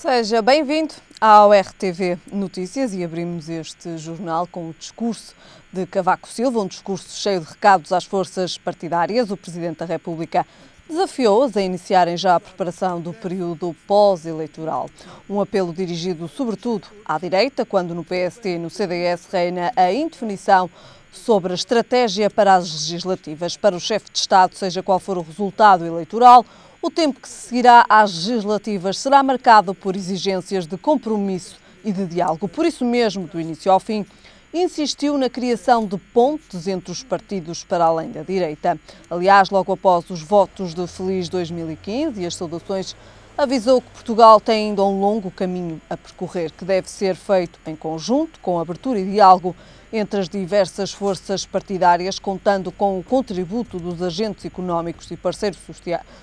Seja bem-vindo ao RTV Notícias e abrimos este jornal com o discurso de Cavaco Silva, um discurso cheio de recados às forças partidárias. O Presidente da República desafiou-as a iniciarem já a preparação do período pós-eleitoral. Um apelo dirigido sobretudo à direita, quando no PST e no CDS reina a indefinição sobre a estratégia para as legislativas. Para o chefe de Estado, seja qual for o resultado eleitoral, o tempo que se seguirá às legislativas será marcado por exigências de compromisso e de diálogo. Por isso mesmo, do início ao fim, insistiu na criação de pontes entre os partidos para além da direita. Aliás, logo após os votos de Feliz 2015 e as saudações, avisou que Portugal tem ainda um longo caminho a percorrer, que deve ser feito em conjunto, com abertura e diálogo entre as diversas forças partidárias, contando com o contributo dos agentes económicos e parceiros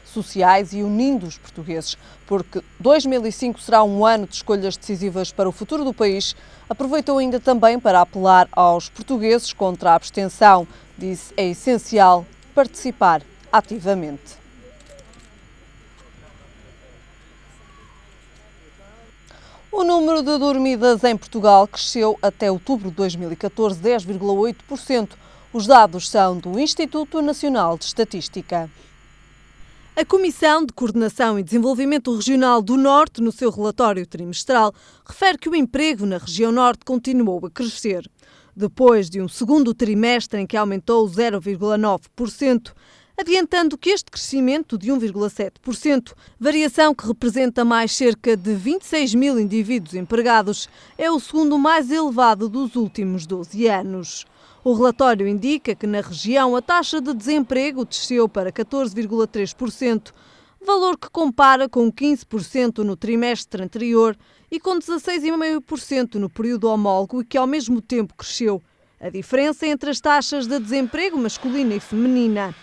sociais e unindo os portugueses, porque 2005 será um ano de escolhas decisivas para o futuro do país. Aproveitou ainda também para apelar aos portugueses contra a abstenção. Disse: é essencial participar ativamente. O número de dormidas em Portugal cresceu até outubro de 2014 10,8%. Os dados são do Instituto Nacional de Estatística. A Comissão de Coordenação e Desenvolvimento Regional do Norte, no seu relatório trimestral, refere que o emprego na região Norte continuou a crescer. Depois de um segundo trimestre em que aumentou 0,9%, adiantando que este crescimento de 1,7%, variação que representa mais cerca de 26 mil indivíduos empregados, é o segundo mais elevado dos últimos 12 anos. O relatório indica que na região a taxa de desemprego desceu para 14,3%, valor que compara com 15% no trimestre anterior e com 16,5% no período homólogo e que ao mesmo tempo cresceu. A diferença entre as taxas de desemprego masculina e feminina.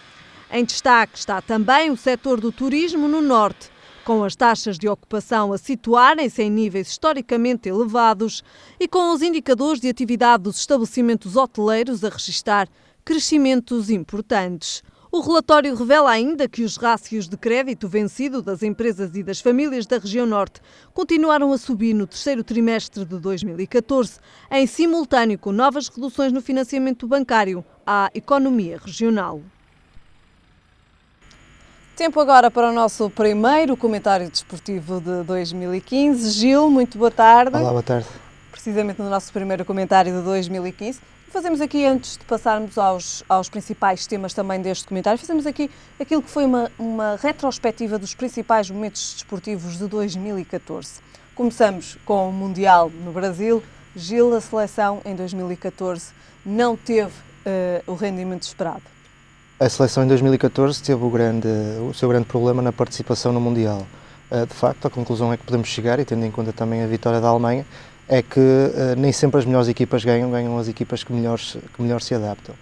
Em destaque está também o setor do turismo no Norte, com as taxas de ocupação a situarem-se em níveis historicamente elevados e com os indicadores de atividade dos estabelecimentos hoteleiros a registrar crescimentos importantes. O relatório revela ainda que os rácios de crédito vencido das empresas e das famílias da região Norte continuaram a subir no terceiro trimestre de 2014, em simultâneo com novas reduções no financiamento bancário à economia regional. Tempo agora para o nosso primeiro comentário desportivo de 2015. Gil, muito boa tarde. Olá, boa tarde. Precisamente no nosso primeiro comentário de 2015. Fazemos aqui, antes de passarmos aos principais temas também deste comentário, fazemos aqui aquilo que foi uma retrospectiva dos principais momentos desportivos de 2014. Começamos com o Mundial no Brasil. Gil, a seleção em 2014 não teve o rendimento esperado. A seleção em 2014 teve o seu grande problema na participação no Mundial. De facto, a conclusão é que podemos chegar, e tendo em conta também a vitória da Alemanha, é que nem sempre as melhores equipas ganham as equipas que melhor se adaptam.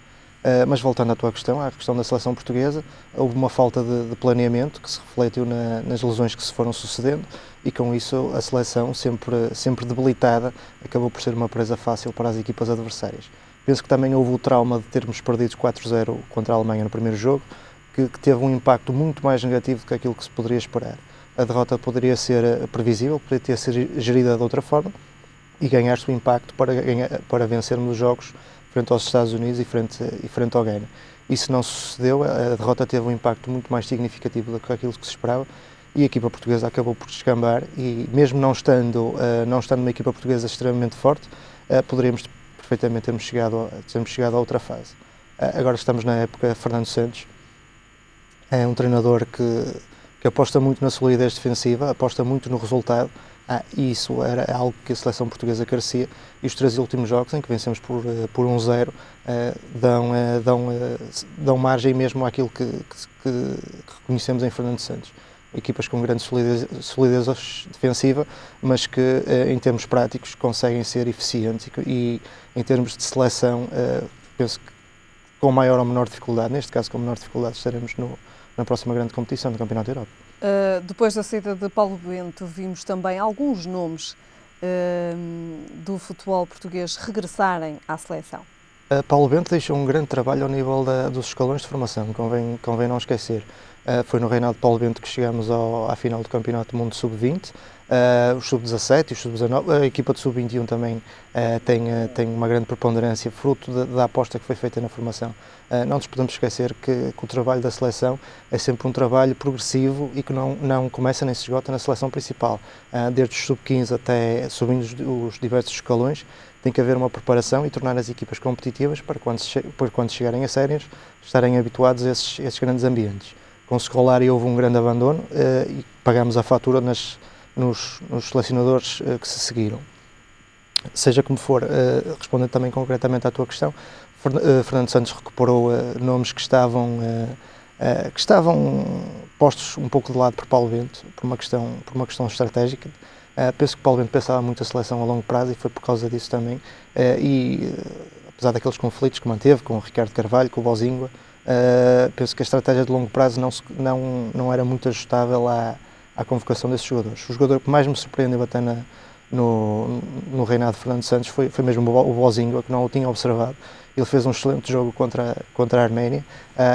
Mas voltando à tua questão, à questão da seleção portuguesa, houve uma falta de planeamento que se refletiu nas lesões que se foram sucedendo e com isso a seleção, sempre debilitada, acabou por ser uma presa fácil para as equipas adversárias. Penso que também houve o trauma de termos perdido 4-0 contra a Alemanha no primeiro jogo, que teve um impacto muito mais negativo do que aquilo que se poderia esperar. A derrota poderia ser previsível, poderia ter sido gerida de outra forma e ganhar-se o impacto para vencermos os jogos frente aos Estados Unidos e frente ao Ghana. Isso não sucedeu, a derrota teve um impacto muito mais significativo do que aquilo que se esperava e a equipa portuguesa acabou por descambar e mesmo não estando uma equipa portuguesa extremamente forte, poderíamos perfeitamente termos chegado a outra fase. Agora estamos na época Fernando Santos, é um treinador que aposta muito na solidez defensiva, aposta muito no resultado, e isso era algo que a seleção portuguesa carecia, e os 3 últimos jogos em que vencemos por 1-0 dão margem mesmo àquilo que reconhecemos em Fernando Santos. Equipas com grande solidez defensiva, mas que em termos práticos conseguem ser eficientes e em termos de seleção penso que com maior ou menor dificuldade, neste caso com menor dificuldade, estaremos na próxima grande competição do Campeonato da Europa. Depois da saída de Paulo Bento, vimos também alguns nomes do futebol português regressarem à seleção. Paulo Bento deixou um grande trabalho ao nível dos escalões de formação, convém não esquecer. Foi no reinado de Paulo Bento que chegamos à final do Campeonato do Mundo Sub-20. Os Sub-17 e os Sub-19, a equipa de Sub-21 também tem uma grande preponderância, fruto da aposta que foi feita na formação. Não nos podemos esquecer que o trabalho da seleção é sempre um trabalho progressivo e que não começa nem se esgota na seleção principal. Desde os Sub-15 até subindo os diversos escalões, tem que haver uma preparação e tornar as equipas competitivas para quando chegarem a séries estarem habituados a esses grandes ambientes. Com o Scolari houve um grande abandono e pagámos a fatura nos selecionadores que se seguiram. Seja como for, respondendo também concretamente à tua questão, Fernando Santos recuperou nomes que estavam postos um pouco de lado por Paulo Bento, por uma questão estratégica. Penso que Paulo Bento pensava muito a seleção a longo prazo e foi por causa disso também. Apesar daqueles conflitos que manteve com o Ricardo Carvalho, com o Bozingua, penso que a estratégia de longo prazo não era muito ajustável à convocação desses jogadores. O jogador que mais me surpreendeu até no reinado de Fernando Santos foi mesmo o Bozingua, que não o tinha observado. Ele fez um excelente jogo contra a Arménia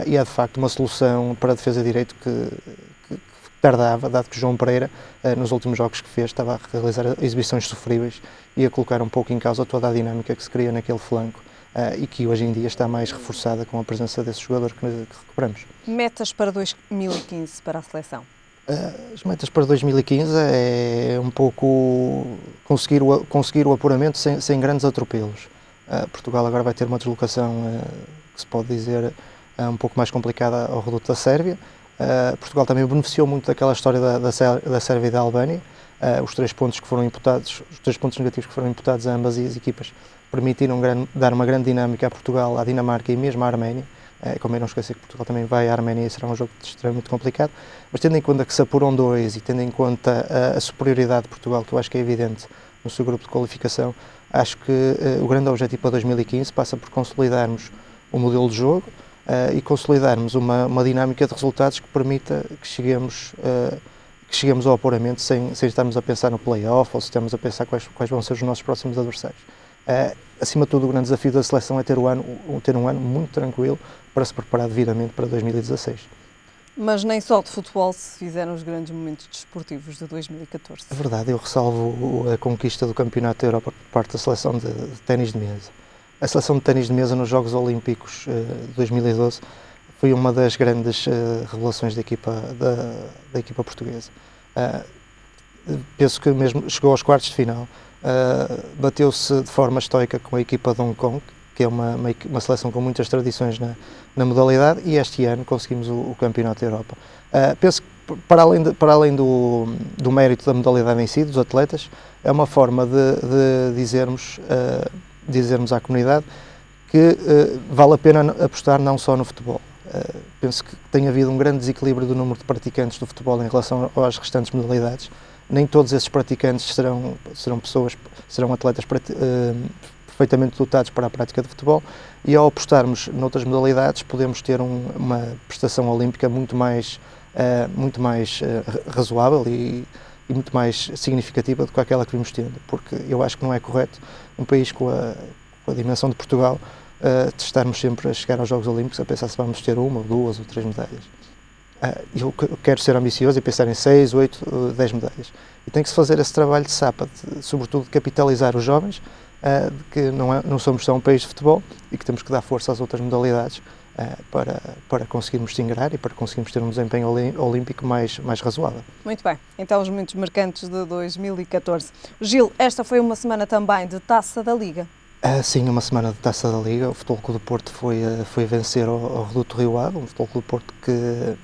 e é de facto uma solução para a defesa de direito que tardava, dado que João Pereira, nos últimos jogos que fez, estava a realizar exibições sofríveis e a colocar um pouco em causa toda a dinâmica que se cria naquele flanco e que hoje em dia está mais reforçada com a presença desse jogador que recuperamos. Metas para 2015 para a seleção? As metas para 2015 é um pouco conseguir o apuramento sem grandes atropelos. Portugal agora vai ter uma deslocação que se pode dizer um pouco mais complicada ao reduto da Sérvia. Portugal também beneficiou muito daquela história da Sérvia e da Albânia. Os 3 pontos negativos que foram imputados a ambas as equipas permitiram dar uma grande dinâmica a Portugal, à Dinamarca e mesmo à Arménia. Como não esquecer que Portugal também vai à Arménia e será um jogo extremamente complicado, mas tendo em conta que se apuram 2 e tendo em conta a superioridade de Portugal, que eu acho que é evidente no seu grupo de qualificação, acho que o grande objetivo para 2015 passa por consolidarmos o modelo de jogo e consolidarmos uma dinâmica de resultados que permita que cheguemos ao apuramento sem estarmos a pensar no play-off ou se estamos a pensar quais vão ser os nossos próximos adversários. Acima de tudo, o grande desafio da seleção é ter um ano muito tranquilo para se preparar devidamente para 2016. Mas nem só de futebol se fizeram os grandes momentos desportivos de 2014. É verdade, eu ressalvo a conquista do Campeonato da Europa por parte da seleção de ténis de mesa. A seleção de ténis de mesa nos Jogos Olímpicos de 2012 foi uma das grandes revelações da equipa portuguesa. Penso que mesmo chegou aos quartos de final, bateu-se de forma estoica com a equipa de Hong Kong, que é uma seleção com muitas tradições na modalidade, e este ano conseguimos o Campeonato da Europa. Penso que para além do mérito da modalidade em si, dos atletas, é uma forma de dizermos à comunidade que vale a pena apostar não só no futebol. Penso que tem havido um grande desequilíbrio do número de praticantes do futebol em relação às restantes modalidades. Nem todos esses praticantes serão atletas perfeitamente dotados para a prática de futebol, e ao apostarmos noutras modalidades podemos ter uma prestação olímpica muito mais razoável e muito mais significativa do que aquela que vimos tendo, porque eu acho que não é correto um país com a dimensão de Portugal estarmos sempre a chegar aos Jogos Olímpicos a pensar se vamos ter 1, 2 ou 3 medalhas. Eu quero ser ambicioso e pensar em 6, 8, 10 medalhas. E tem que se fazer esse trabalho de sapa, sobretudo de capitalizar os jovens, de que não somos só um país de futebol e que temos que dar força às outras modalidades para conseguirmos se ingrar e para conseguirmos ter um desempenho olímpico mais razoável. Muito bem, então os momentos marcantes de 2014. Gil, esta foi uma semana também de Taça da Liga. Sim, uma semana de Taça da Liga. O Futebol Clube do Porto foi vencer ao Reduto Rio Ave, um Futebol Clube do Porto que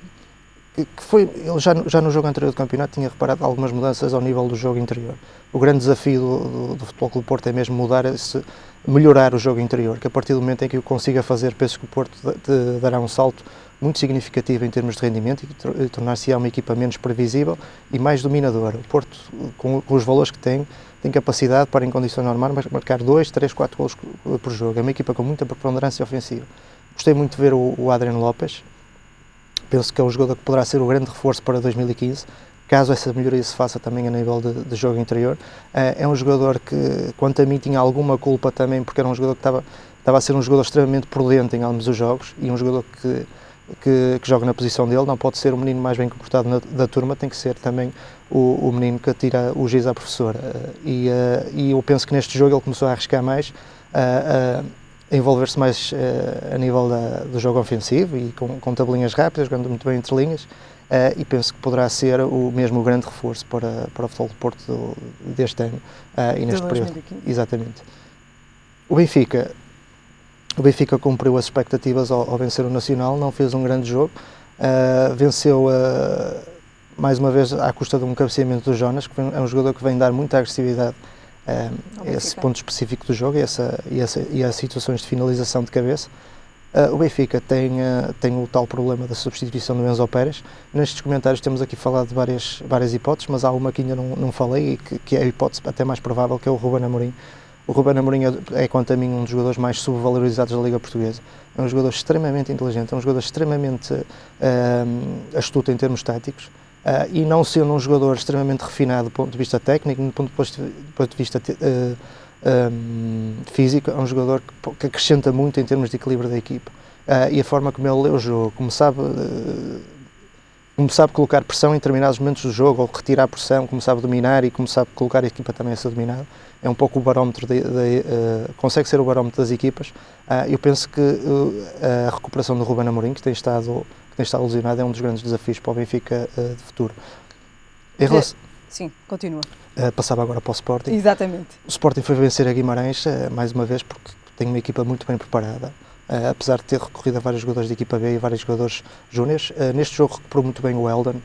ele já no jogo anterior do campeonato tinha reparado algumas mudanças ao nível do jogo interior. O grande desafio do Futebol Clube do Porto é mesmo melhorar o jogo interior, que a partir do momento em que o consiga fazer, penso que o Porto dará um salto muito significativo em termos de rendimento e tornar-se uma equipa menos previsível e mais dominadora. O Porto, com os valores que tem capacidade para, em condições normais, marcar 2, 3, 4 golos por jogo. É uma equipa com muita preponderância ofensiva. Gostei muito de ver o Adriano Lopes. Penso que é um jogador que poderá ser o grande reforço para 2015, caso essa melhoria se faça também a nível de jogo interior. É um jogador que, quanto a mim, tinha alguma culpa também, porque era um jogador que estava a ser um jogador extremamente prudente em alguns dos jogos, e um jogador que que joga na posição dele, não pode ser o menino mais bem comportado da turma, tem que ser também o menino que atira o giz à professora. E eu penso que neste jogo ele começou a arriscar mais, a envolver-se mais a nível do jogo ofensivo e com tabelinhas rápidas, jogando muito bem entre linhas, e penso que poderá ser mesmo o grande reforço para o Futebol do Porto deste ano e neste período. Exatamente. O Benfica cumpriu as expectativas ao vencer o Nacional, não fez um grande jogo, venceu mais uma vez à custa de um cabeceamento do Jonas, que é um jogador que vem dar muita agressividade a esse ponto específico do jogo e a situações de finalização de cabeça. O Benfica tem o tal problema da substituição do Enzo Pérez. Nestes comentários temos aqui falado de várias hipóteses, mas há uma que ainda não falei e que é a hipótese até mais provável, que é o Ruben Amorim. O Ruben Amorim é, quanto a mim, um dos jogadores mais subvalorizados da Liga Portuguesa. É um jogador extremamente inteligente, é um jogador extremamente astuto em termos táticos, e não sendo um jogador extremamente refinado do ponto de vista técnico, do ponto de vista físico, é um jogador que acrescenta muito em termos de equilíbrio da equipa. E a forma como ele lê o jogo, como sabe colocar pressão em determinados momentos do jogo, ou retirar pressão, como sabe dominar e como sabe colocar a equipa também a ser dominada, é um pouco o barómetro, consegue ser o barómetro das equipas. Eu penso que a recuperação do Ruben Amorim, que tem estado lesionado, é um dos grandes desafios para o Benfica de futuro. Sim, continua. Passava agora para o Sporting. Exatamente. O Sporting foi vencer a Guimarães, mais uma vez, porque tem uma equipa muito bem preparada. Apesar de ter recorrido a vários jogadores de equipa B e vários jogadores júniores, neste jogo recuperou muito bem o Eldon,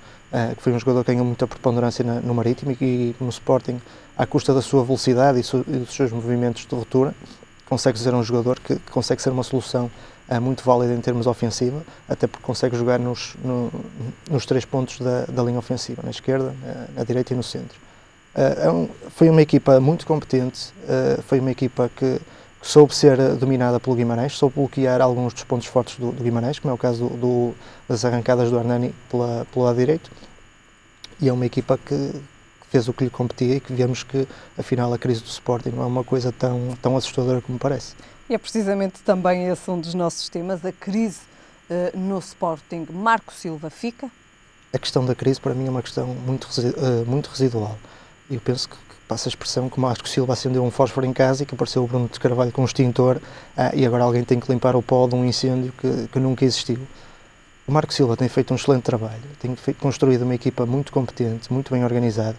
que foi um jogador que ganhou muita preponderância no Marítimo e no Sporting, à custa da sua velocidade e dos seus movimentos de ruptura, consegue ser um jogador que consegue ser uma solução muito válida em termos ofensiva, até porque consegue jogar nos 3 pontos da linha ofensiva, na esquerda, na direita e no centro. Foi uma equipa muito competente, foi uma equipa que soube ser dominada pelo Guimarães, soube bloquear alguns dos pontos fortes do Guimarães, como é o caso das arrancadas do Hernani pelo lado direito, e é uma equipa que fez o que lhe competia e que vemos que, afinal, a crise do Sporting não é uma coisa tão assustadora como parece. E é precisamente também esse um dos nossos temas, a crise no Sporting. Marco Silva fica? A questão da crise, para mim, é uma questão muito residual. Eu penso que passa a expressão que o Marco Silva acendeu um fósforo em casa e que apareceu o Bruno de Carvalho com um extintor, e agora alguém tem que limpar o pó de um incêndio que nunca existiu. O Marco Silva tem feito um excelente trabalho, tem construído uma equipa muito competente, muito bem organizada.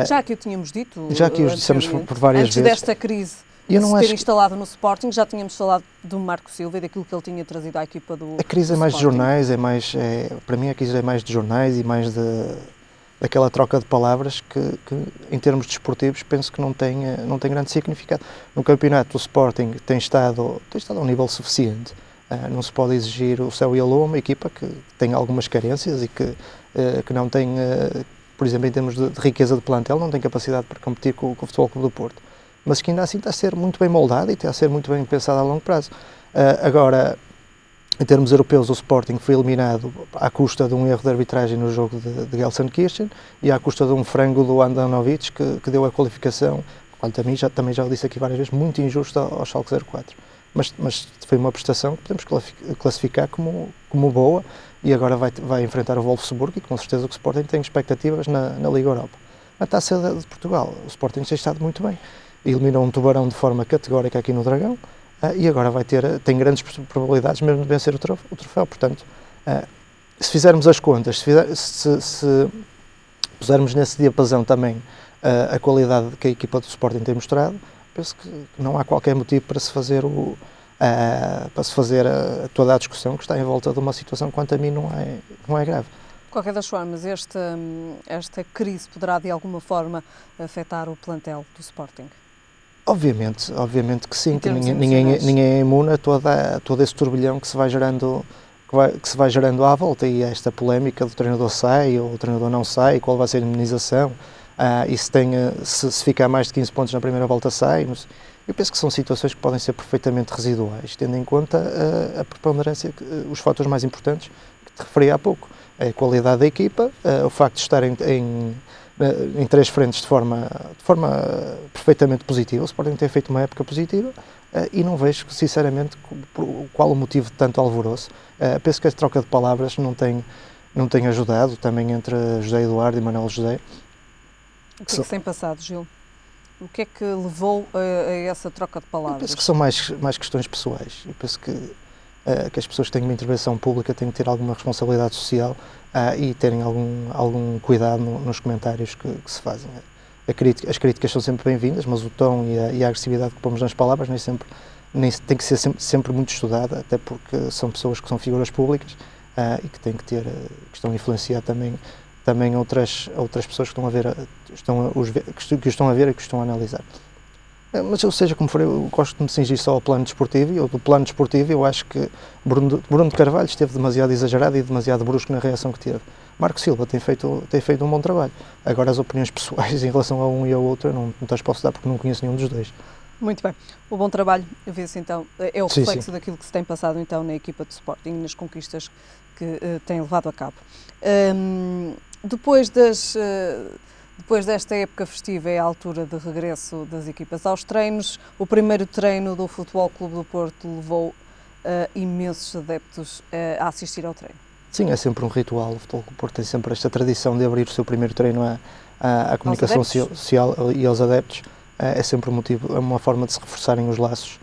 Já que o tínhamos dito, já que os dissemos por várias antes vezes. Desta crise se ter instalado no Sporting, já tínhamos falado do Marco Silva e daquilo que ele tinha trazido à equipa do A crise é mais de Sporting. jornais, para mim a crise é mais de jornais e mais daquela troca de palavras que em termos desportivos penso que não tem grande significado. No campeonato o Sporting tem estado a um nível suficiente. Não se pode exigir o céu e a lua, uma equipa que tem algumas carências e que não tem, por exemplo, em termos de riqueza de plantel, não tem capacidade para competir com o Futebol Clube do Porto, mas que ainda assim está a ser muito bem moldada e está a ser muito bem pensada a longo prazo. Agora, em termos europeus, o Sporting foi eliminado à custa de um erro de arbitragem no jogo de Gelsenkirchen e à custa de um frango do Andanovic que deu a qualificação, quanto a mim, também já o disse aqui várias vezes, muito injusta ao Schalke 04. Mas foi uma prestação que podemos classificar como boa, e agora vai enfrentar o Wolfsburg e com certeza o Sporting tem expectativas na Liga Europa. Na Taça de Portugal, o Sporting tem estado muito bem, eliminou um Tubarão de forma categórica aqui no Dragão, e agora tem grandes probabilidades mesmo de vencer o troféu. Portanto, se fizermos as contas, se pusermos nesse diapasão também a qualidade que a equipa do Sporting tem mostrado, penso que não há qualquer motivo para se fazer toda a discussão que está em volta de uma situação que, quanto a mim, não é grave. De qualquer das formas, esta crise poderá de alguma forma afetar o plantel do Sporting? Obviamente que sim, que ninguém é imune a todo esse turbilhão que se vai gerando à volta, e esta polémica do treinador sai ou o treinador não sai, qual vai ser a indemnização, e se ficar mais de 15 pontos na primeira volta sai. Eu penso que são situações que podem ser perfeitamente residuais, tendo em conta a preponderância, os fatores mais importantes que te referi há pouco, a qualidade da equipa, o facto de estar em três frentes de forma perfeitamente positiva. O Sporting tem feito uma época positiva e não vejo, sinceramente, qual o motivo de tanto alvoroço. Penso que a troca de palavras não tem ajudado, também entre José Eduardo e Manuel José. O que é que se tem passado, Gil? O que é que levou a essa troca de palavras? Eu penso que são mais questões pessoais. Eu penso que as pessoas que têm uma intervenção pública têm que ter alguma responsabilidade social e terem algum cuidado nos comentários que se fazem. As críticas são sempre bem-vindas, mas o tom e a agressividade que pomos nas palavras tem que ser sempre muito estudada, até porque são pessoas que são figuras públicas e que têm que estão a influenciar também outras pessoas que que estão a ver e que estão a analisar. Mas seja como for, eu gosto de me cingir só ao plano desportivo, e do plano desportivo eu acho que Bruno de Carvalho esteve demasiado exagerado e demasiado brusco na reação que teve. Marco Silva tem feito um bom trabalho. Agora as opiniões pessoais em relação a um e ao outro eu não as posso dar porque não conheço nenhum dos dois. Muito bem. O bom trabalho, vê-se então, é o reflexo sim. daquilo que se tem passado então na equipa de Sporting, nas conquistas que tem levado a cabo. Depois desta época festiva é a altura de regresso das equipas aos treinos. O primeiro treino do Futebol Clube do Porto levou imensos adeptos a assistir ao treino. Sim, é sempre um ritual. O Futebol Clube do Porto tem sempre esta tradição de abrir o seu primeiro treino à comunicação social e aos adeptos. É sempre um motivo, é uma forma de se reforçarem os laços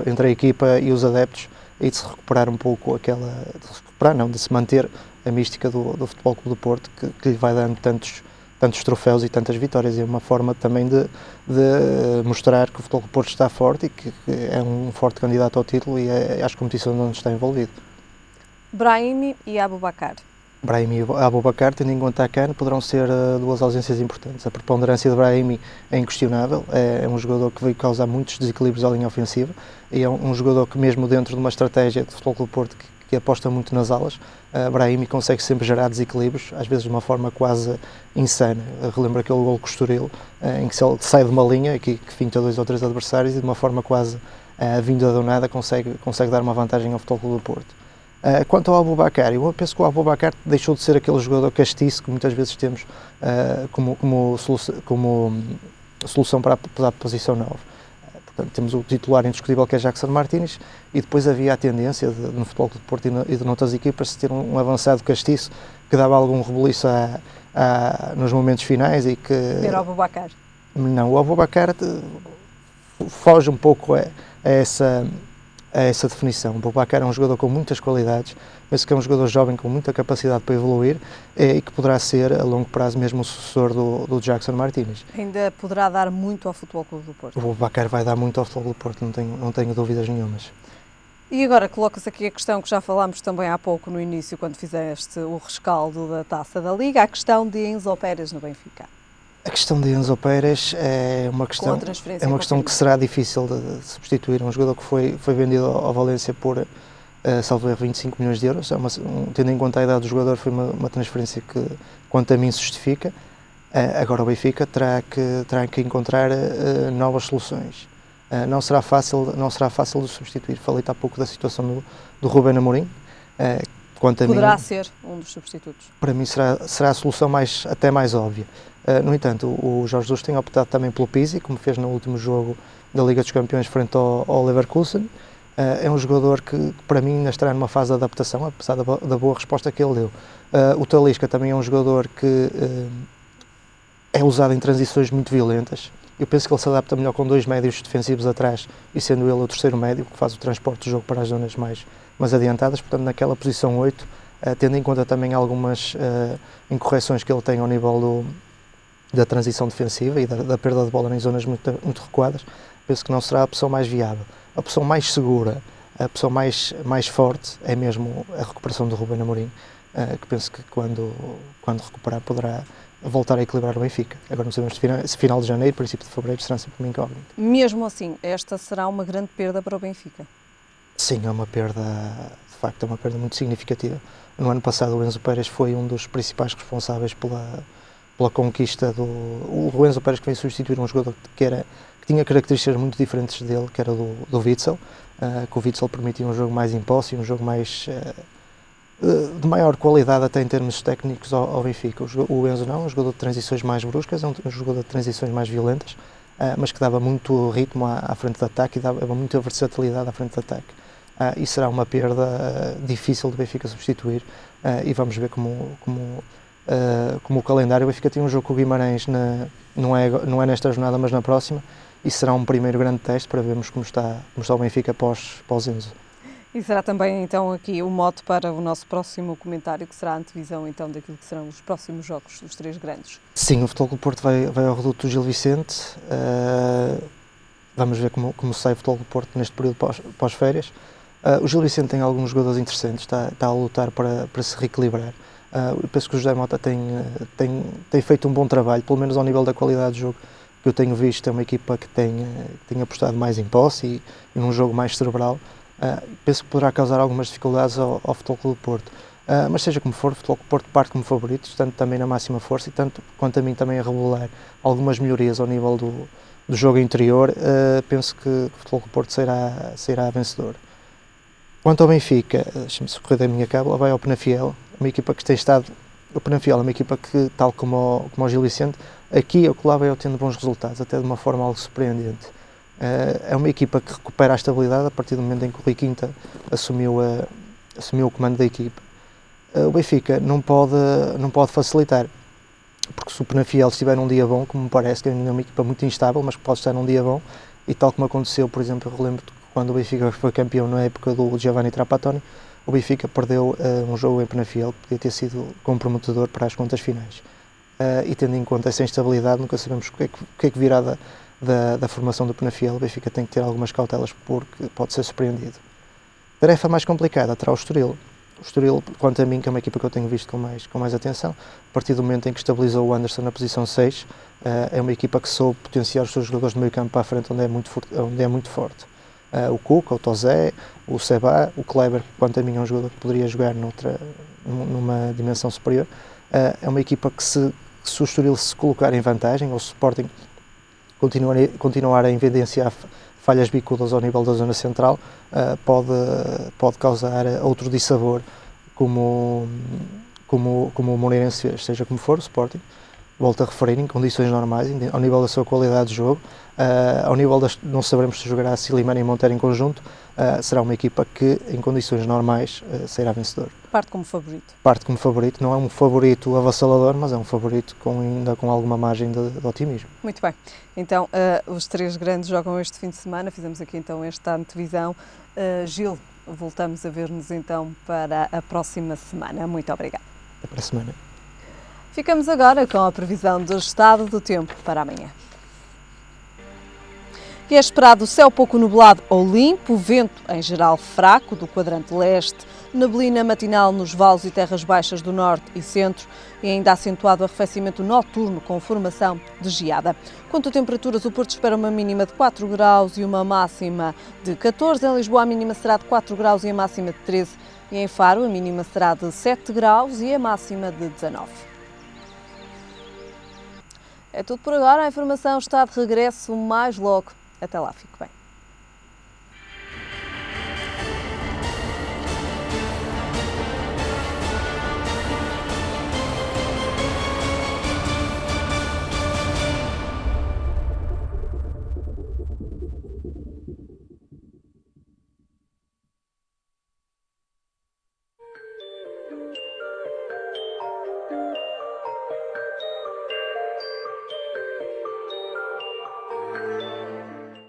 entre a equipa e os adeptos e de se recuperar um pouco de se manter a mística do Futebol Clube do Porto que lhe vai dando tantos troféus e tantas vitórias. É uma forma também de mostrar que o Futebol Clube do Porto está forte e que é um forte candidato ao título e às competições onde está envolvido. Brahimi e Aboubakar. Brahimi e Aboubakar, tendo em conta a CAN, poderão ser duas ausências importantes. A preponderância de Brahimi é inquestionável, é um jogador que veio causar muitos desequilíbrios à linha ofensiva e é um jogador que mesmo dentro de uma estratégia do Futebol Clube do Porto que aposta muito nas alas, Brahimi consegue sempre gerar desequilíbrios, às vezes de uma forma quase insana. Relembro aquele gol com o Estoril, em que ele sai de uma linha que finta 2 ou 3 adversários e de uma forma quase vinda do nada consegue dar uma vantagem ao Futebol Clube do Porto. Quanto ao Aboubakar, eu penso que o Aboubakar deixou de ser aquele jogador castiço que muitas vezes temos como solução para a posição 9. Portanto, temos o titular indiscutível que é Jackson Martínez e depois havia a tendência no Futebol Clube do Porto e de noutras equipas de ter um avançado castiço que dava algum rebuliço nos momentos finais e que... Era o Aboubakar? Não, o Aboubakar foge um pouco a essa definição. O Aboubakar é um jogador com muitas qualidades, penso que é um jogador jovem com muita capacidade para evoluir e que poderá ser a longo prazo mesmo o sucessor do Jackson Martínez. Ainda poderá dar muito ao Futebol Clube do Porto? O Aboubakar vai dar muito ao Futebol Clube do Porto, não tenho dúvidas nenhumas. E agora coloca-se aqui a questão que já falámos também há pouco no início, quando fizeste o rescaldo da Taça da Liga, a questão de Enzo Pérez no Benfica. A questão de Enzo Pérez é uma questão que será difícil de substituir. Um jogador que foi vendido ao Valência por, salvo erro, 25 milhões de euros. Tendo em conta a idade do jogador, foi uma transferência que, quanto a mim, se justifica. Agora o Benfica terá que encontrar novas soluções. Não será fácil de substituir. Falei-te há pouco da situação do Rubén Amorim. Poderá ser um dos substitutos. Para mim será a solução até mais óbvia. No entanto, o Jorge Jesus tem optado também pelo Pizzi, como fez no último jogo da Liga dos Campeões frente ao Leverkusen. É um jogador que para mim ainda estará numa fase de adaptação, apesar da boa resposta que ele deu. O Talisca também é um jogador que é usado em transições muito violentas. Eu penso que ele se adapta melhor com 2 médios defensivos atrás e sendo ele o terceiro médio, que faz o transporte do jogo para as zonas mais adiantadas. Portanto, naquela posição 8, tendo em conta também algumas incorreções que ele tem ao nível da transição defensiva e da perda de bola em zonas muito recuadas, penso que não será a opção mais viável. A opção mais segura, a opção mais forte é mesmo a recuperação do Rubén Amorim, que penso que quando recuperar poderá voltar a equilibrar o Benfica. Agora não sabemos se final de janeiro, princípio de fevereiro será sempre uma incógnita. Mesmo assim, esta será uma grande perda para o Benfica? Sim, é uma perda, de facto, é uma perda muito significativa. No ano passado o Enzo Pérez foi um dos principais responsáveis pela conquista o Enzo Pérez, que veio substituir um jogador que tinha características muito diferentes dele, que era do Witsel, que o Witsel permitia um jogo mais em posse, um jogo mais de maior qualidade até em termos técnicos ao Benfica. O Enzo não, é um jogador de transições mais bruscas, é um jogador de transições mais violentas, mas que dava muito ritmo à frente de ataque e dava muita versatilidade à frente de ataque. E será uma perda difícil do Benfica substituir, e vamos ver como o calendário. O Benfica tem um jogo com o Guimarães, não é nesta jornada, mas na próxima, e será um primeiro grande teste para vermos como está o Benfica pós Enzo. E será também então aqui o mote para o nosso próximo comentário, que será a antevisão então daquilo que serão os próximos jogos dos três grandes. Sim, o Futebol Clube do Porto vai ao Reduto do Gil Vicente. Vamos ver como sai o Futebol Clube do Porto neste período pós-férias. O Gil Vicente tem alguns jogadores interessantes, está a lutar para se reequilibrar. Eu penso que o José Mota tem feito um bom trabalho, pelo menos ao nível da qualidade de jogo que eu tenho visto. É uma equipa que tem apostado mais em posse e num jogo mais cerebral. Penso que poderá causar algumas dificuldades ao Futebol Clube do Porto. Mas seja como for, o Futebol Clube do Porto parte como favorito, tanto também na máxima força e tanto quanto a mim também a revelar algumas melhorias ao nível do jogo interior. Penso que o Futebol Clube do Porto sairá vencedor. Quanto ao Benfica, deixa-me socorrer da minha cábula, vai ao Penafiel, uma equipa que tem estado. O Penafiel é uma equipa que, tal como o Gil Vicente, aqui ou lá vai tendo bons resultados, até de uma forma algo surpreendente. É uma equipa que recupera a estabilidade a partir do momento em que o Rui Quinta assumiu o comando da equipa. O Benfica não pode facilitar, porque se o Penafiel estiver num dia bom, como me parece, que é uma equipa muito instável, mas que pode estar num dia bom, e tal como aconteceu, por exemplo, eu lembro quando o Benfica foi campeão na época do Giovanni Trapattoni, o Benfica perdeu um jogo em Penafiel que podia ter sido comprometedor para as contas finais. E tendo em conta essa instabilidade, nunca sabemos o que é que virá da formação do Penafiel. O Benfica tem que ter algumas cautelas porque pode ser surpreendido. Tarefa mais complicada terá o Estoril. O Estoril, quanto a mim, que é uma equipa que eu tenho visto com mais atenção, a partir do momento em que estabilizou o Anderson na posição 6, é uma equipa que soube potenciar os seus jogadores de meio campo para a frente, onde é muito forte. O Cuca, o Tozé, o Seba, o Kleber, quanto a mim é um jogador que poderia jogar numa dimensão superior. É uma equipa que se o Estoril se colocar em vantagem, ou se o Sporting continuar a evidenciar falhas bicudas ao nível da zona central, pode causar outro dissabor, como o Moreirense fez. Seja como for, o Sporting, volto a referir, em condições normais, ao nível da sua qualidade de jogo, ao nível não saberemos se jogará Slimani e Monteiro em conjunto, será uma equipa que, em condições normais, sairá vencedor. Parte como favorito. Parte como favorito, não é um favorito avassalador, mas é um favorito ainda com alguma margem de otimismo. Muito bem, então os três grandes jogam este fim de semana, fizemos aqui então esta antevisão. Gil, voltamos a ver-nos então para a próxima semana. Muito obrigada. Até para a semana. Ficamos agora com a previsão do estado do tempo para amanhã. E é esperado céu pouco nublado ou limpo, vento em geral fraco do quadrante leste, neblina matinal nos vales e terras baixas do norte e centro e ainda acentuado arrefecimento noturno com formação de geada. Quanto a temperaturas, o Porto espera uma mínima de 4 graus e uma máxima de 14. Em Lisboa a mínima será de 4 graus e a máxima de 13. E em Faro a mínima será de 7 graus e a máxima de 19. É tudo por agora, a informação está de regresso mais logo. Até lá, fique bem.